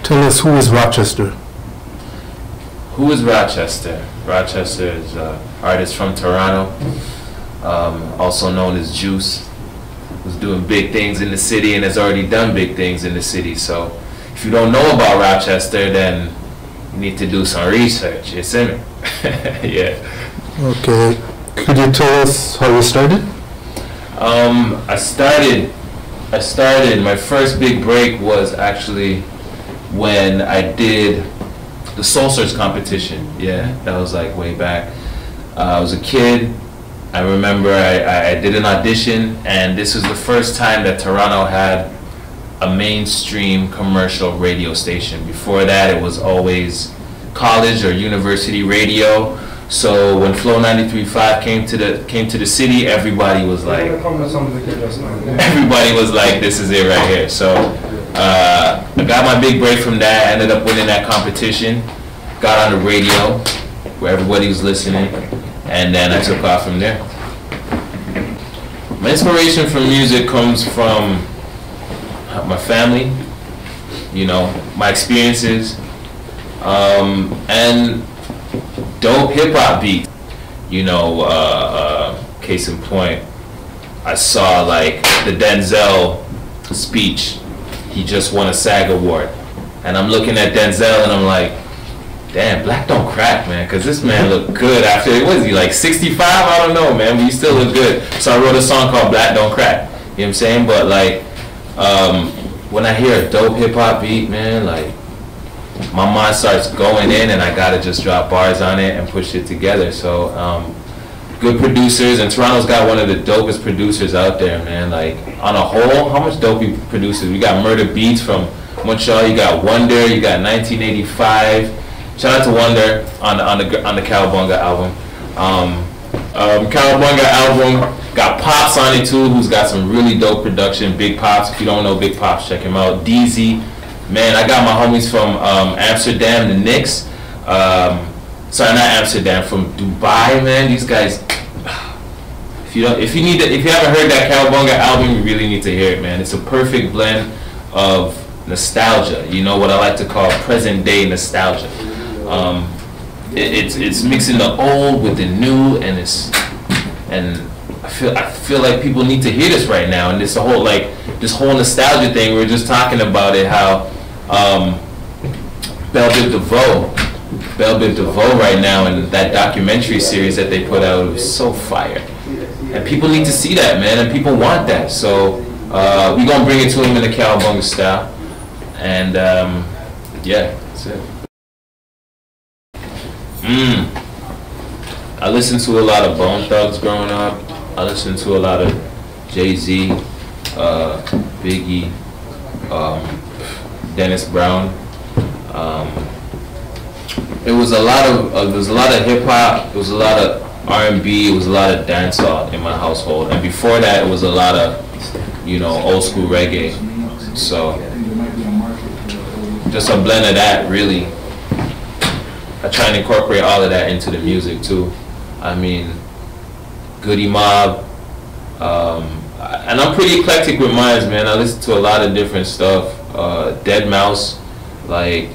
Tell us, who is Rochester? Who is Rochester? Rochester is an artist from Toronto, also known as Juice, who's doing big things in the city and has already done big things in the city. So if you don't know about Rochester, then you need to do some research. It's in it. Yeah. Okay. Could you tell us how you started? I started, my first big break was actually when I did the Soul Search competition. Yeah, that was like way back. I was a kid. I remember I did an audition, and this was the first time that Toronto had a mainstream commercial radio station. Before that, it was always college or university radio. So when Flow 93.5 came to the city, everybody was like, this is it right here. So I got my big break from that. I ended up winning that competition, got on the radio where everybody was listening, and then I took off from there. My inspiration for music comes from my family, you know, my experiences, and dope hip-hop beats. You know, case in point, I saw like the Denzel speech. He just won a SAG award, and I'm looking at Denzel and I'm like, damn, black don't crack, man, because this man looked good after, what is he, like 65? I don't know, man, but he still looked good. So I wrote a song called Black Don't Crack, you know what I'm saying? But like, when I hear a dope hip-hop beat, man, like, my mind starts going in and I gotta just drop bars on it and push it together. So good producers, and Toronto's got one of the dopest producers out there, man. Like on a whole, how much dopey producers? We got Murder Beats from Montreal, you got Wonder, you got 1985. Shout out to Wonder on the Cowabunga album. Cowabunga album got Pops on it too, who's got some really dope production. Big Pops, if you don't know Big Pops, check him out. DZ. Man, I got my homies from Amsterdam, the Knicks. Sorry, not Amsterdam, from Dubai, man. These guys. If you haven't heard that Cowabunga album, you really need to hear it, man. It's a perfect blend of nostalgia. You know what I like to call present day nostalgia. It's mixing the old with the new, and I feel like people need to hear this right now. And this whole nostalgia thing, we were just talking about it, how Belle Biv DeVoe right now, and that documentary series that they put out, was so fire. And people need to see that, man, and people want that. So we're gonna bring it to them in the Cowabunga style. And yeah, that's it. I listened to a lot of Bone Thugs growing up. I listened to a lot of Jay-Z, Biggie, Dennis Brown. It was a lot of hip hop. It was a lot of R&B. It was a lot of dancehall in my household. And before that, it was a lot of, you know, old school reggae. So just a blend of that, really. I try and incorporate all of that into the music too. I mean, Goody Mob, and I'm pretty eclectic with mine, man. I listen to a lot of different stuff. Dead Mouse, like,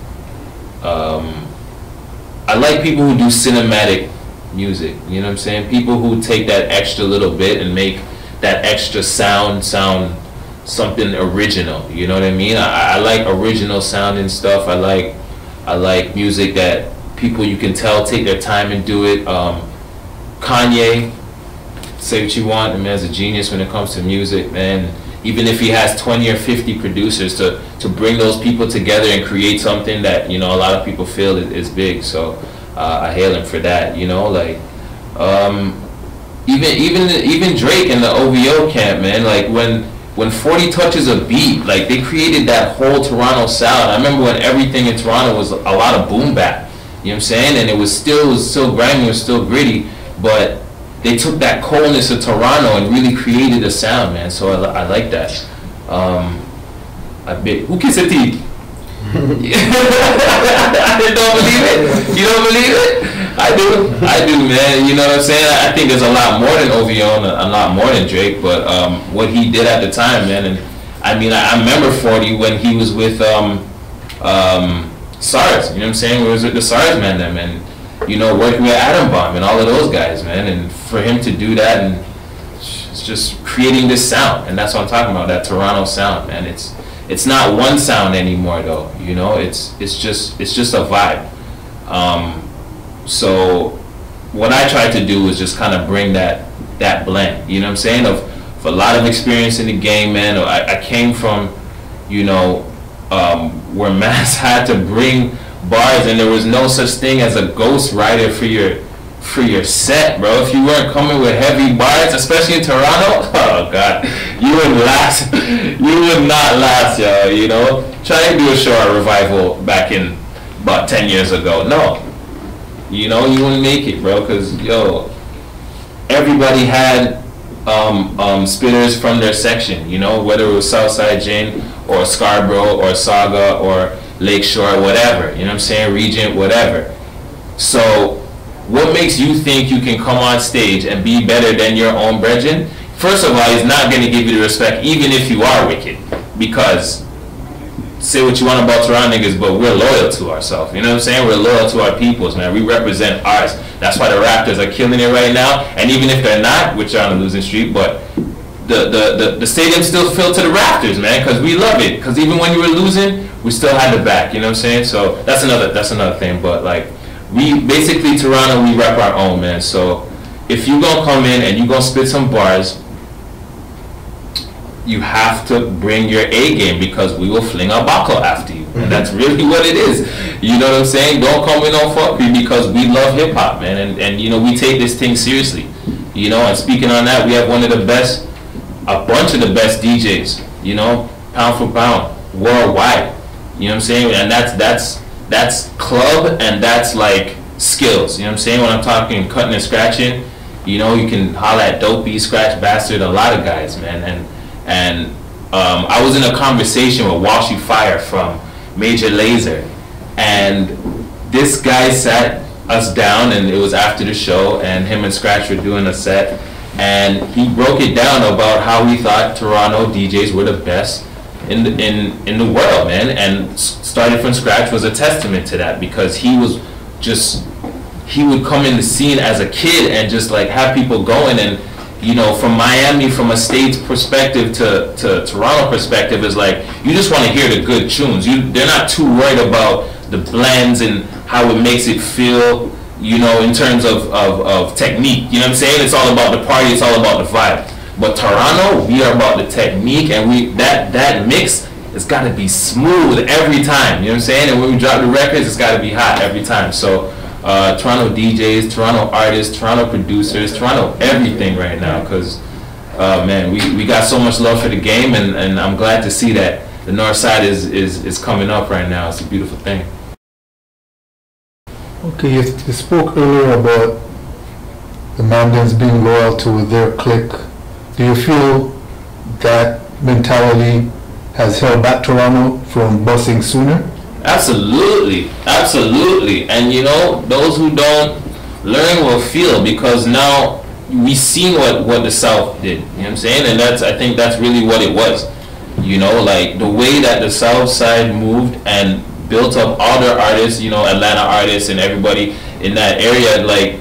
I like people who do cinematic music, you know what I'm saying? People who take that extra little bit and make that extra sound something original, you know what I mean? I like original sounding stuff. I like music that people, you can tell, take their time and do it. Kanye, say what you want, the man's a genius when it comes to music, man. Even if he has 20 or 50 producers to bring those people together and create something that, you know, a lot of people feel is big. So I hail him for that, you know. Like even Drake in the OVO camp, man. Like when 40 touches a beat, like they created that whole Toronto sound. I remember when everything in Toronto was a lot of boom bap, you know what I'm saying? And it was still grimy, it was still gritty, but they took that coldness of Toronto and really created a sound, man. So I like that. Who kissed a teeth? You don't believe it? You don't believe it? I do, man. You know what I'm saying? I think there's a lot more than OVO and a lot more than Drake, but what he did at the time, man. And I mean, I remember 40 when he was with SARS, you know what I'm saying? We was with the SARS man, them, and you know, working with Atom Bomb and all of those guys, man. And for him to do that, and it's just creating this sound, and that's what I'm talking about, that Toronto sound, man. It's not one sound anymore, though. You know, it's just a vibe. So what I tried to do was just kind of bring that blend. You know what I'm saying? Of a lot of experience in the game, man. I came from, you know, where Mass had to bring bars, and there was no such thing as a ghost writer for your set, bro. If you weren't coming with heavy bars, especially in Toronto, oh god, you would last. You would not last, yo. You know, try to do a show at Revival back in about 10 years ago. No, you know, you wouldn't make it, bro, because yo, everybody had spitters from their section, you know, whether it was Southside Jane or Scarborough or Saga or Lakeshore, whatever, you know what I'm saying, Regent, whatever. So what makes you think you can come on stage and be better than your own brethren? First of all, he's not going to give you the respect even if you are wicked, because say what you want about Toronto niggas, but we're loyal to ourselves, you know what I'm saying? We're loyal to our peoples, man. We represent ours. That's why the Raptors are killing it right now, and even if they're not, which are on a losing streak, but the stadium still filled to the rafters, man, because we love it. Because even when you were losing, we still had the back, you know what I'm saying? So that's another thing. But like, we basically, Toronto, we rep our own, man. So if you gonna come in and you gonna spit some bars, you have to bring your A game, because we will fling a buckle after you. And that's really what it is. You know what I'm saying? Don't come in on fuckery, because we love hip hop, man. And you know, we take this thing seriously. You know, and speaking on that, we have one of the best, a bunch of the best DJs, you know, pound for pound, worldwide. You know what I'm saying? And that's club, and that's like skills. You know what I'm saying? When I'm talking cutting and scratching, you know, you can holler at Dopey, Scratch Bastard, a lot of guys, man. And I was in a conversation with Washy Fire from Major Lazer, and this guy sat us down, and it was after the show, and him and Scratch were doing a set, and he broke it down about how he thought Toronto DJs were the best in the world, man. And started from Scratch was a testament to that, because he would come in the scene as a kid and just like have people going. And you know, from Miami, from a state's perspective to Toronto perspective, is like, you just want to hear the good tunes. They're not too worried about the blends and how it makes it feel, you know, in terms of technique. You know what I'm saying? It's all about the party, it's all about the vibe. But Toronto, we are about the technique, and that mix has got to be smooth every time. You know what I'm saying? And when we drop the records, it's got to be hot every time. So Toronto DJs, Toronto artists, Toronto producers, Toronto everything right now, because man, we got so much love for the game, and I'm glad to see that the North Side is coming up right now. It's a beautiful thing. Okay, you spoke earlier about the Mandans being loyal to their clique. Do you feel that mentality has held back Toronto from busing sooner? Absolutely, absolutely. And you know, those who don't learn will feel, because now we see what the South did. You know what I'm saying? And I think that's really what it was. You know, like the way that the South Side moved and built up all their artists, you know, Atlanta artists and everybody in that area, like,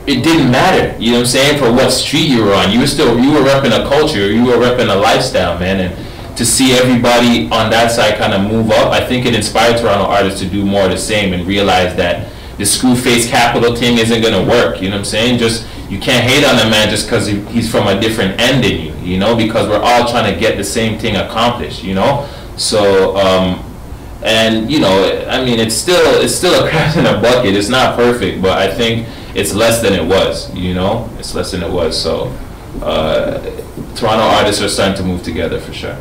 it didn't matter, you know what I'm saying, for what street you were on. You were repping a culture, you were repping a lifestyle, man. And to see everybody on that side kind of move up, I think it inspired Toronto artists to do more of the same and realize that the screw face capital thing isn't going to work, you know what I'm saying? Just, you can't hate on a man just because he's from a different end than you, you know, because we're all trying to get the same thing accomplished, you know? So, and you know, I mean, it's still a crab in a bucket. It's not perfect, but I think it's less than it was, you know? It's less than it was. So Toronto artists are starting to move together for sure.